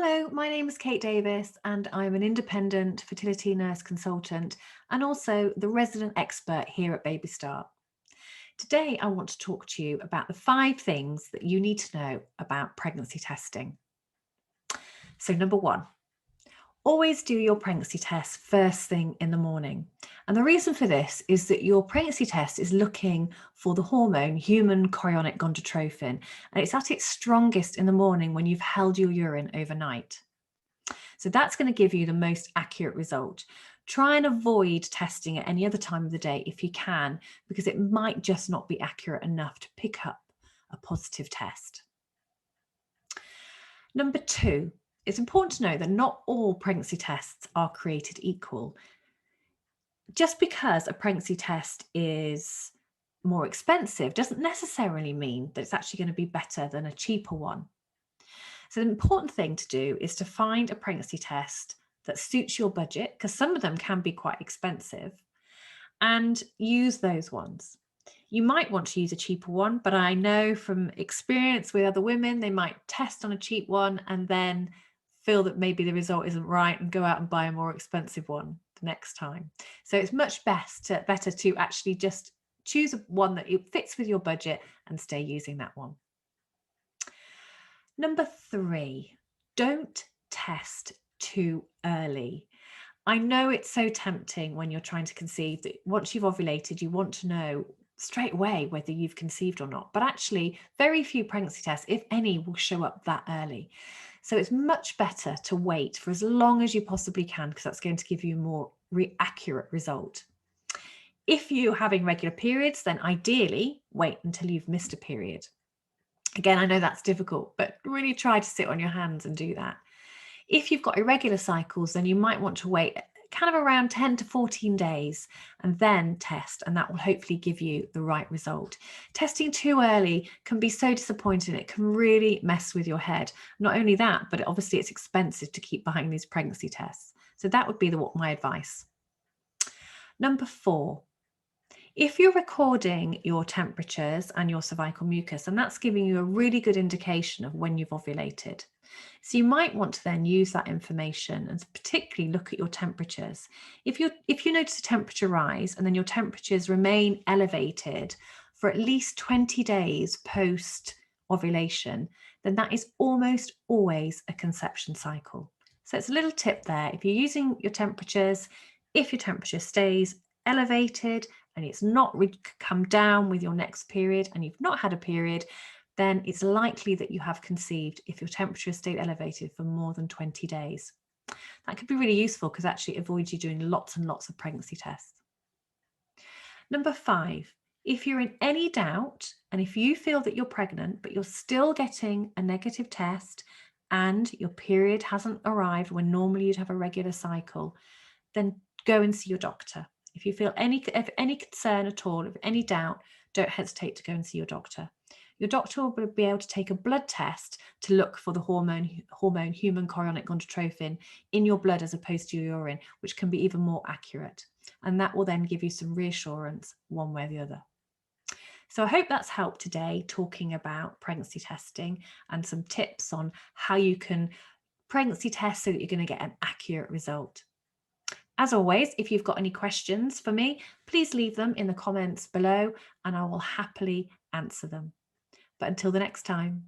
Hello, my name is Kate Davis and I'm an independent fertility nurse consultant and also the resident expert here at Baby Start. Today I want to talk to you about the 5 things that you need to know about pregnancy testing. So number 1, always do your pregnancy test first thing in the morning. And the reason for this is that your pregnancy test is looking for the hormone human chorionic gonadotropin, and it's at its strongest in the morning when you've held your urine overnight. So that's going to give you the most accurate result. Try and avoid testing at any other time of the day if you can, because it might just not be accurate enough to pick up a positive test. Number 2, it's important to know that not all pregnancy tests are created equal. Just because a pregnancy test is more expensive doesn't necessarily mean that it's actually going to be better than a cheaper one. So the important thing to do is to find a pregnancy test that suits your budget, because some of them can be quite expensive, and use those ones. You might want to use a cheaper one, but I know from experience with other women, they might test on a cheap one and then feel that maybe the result isn't right and go out and buy a more expensive one the next time. So it's much better to actually just choose one that fits with your budget and stay using that one. Number 3, don't test too early. I know it's so tempting when you're trying to conceive that once you've ovulated, you want to know straight away whether you've conceived or not. But actually, very few pregnancy tests, if any, will show up that early. So it's much better to wait for as long as you possibly can, because that's going to give you a more accurate result. If you're having regular periods, then ideally wait until you've missed a period. Again, I know that's difficult, but really try to sit on your hands and do that. If you've got irregular cycles, then you might want to wait kind of around 10 to 14 days and then test, and that will hopefully give you the right result. Testing too early can be so disappointing. It can really mess with your head. Not only that, but obviously it's expensive to keep buying these pregnancy tests. So that would be my advice. Number 4, if you're recording your temperatures and your cervical mucus, and that's giving you a really good indication of when you've ovulated. So you might want to then use that information and particularly look at your temperatures. If you notice a temperature rise and then your temperatures remain elevated for at least 20 days post ovulation, then that is almost always a conception cycle. So it's a little tip there. If you're using your temperatures, if your temperature stays elevated and it's not come down with your next period and you've not had a period, then it's likely that you have conceived if your temperature has stayed elevated for more than 20 days. That could be really useful because actually it avoids you doing lots and lots of pregnancy tests. Number 5, if you're in any doubt and if you feel that you're pregnant but you're still getting a negative test and your period hasn't arrived when normally you'd have a regular cycle, then go and see your doctor. If you feel any concern at all, if any doubt, don't hesitate to go and see your doctor. Your doctor will be able to take a blood test to look for the hormone human chorionic gonadotropin in your blood as opposed to your urine, which can be even more accurate. And that will then give you some reassurance one way or the other. So I hope that's helped today, talking about pregnancy testing and some tips on how you can pregnancy test so that you're going to get an accurate result. As always, if you've got any questions for me, please leave them in the comments below and I will happily answer them. But until the next time.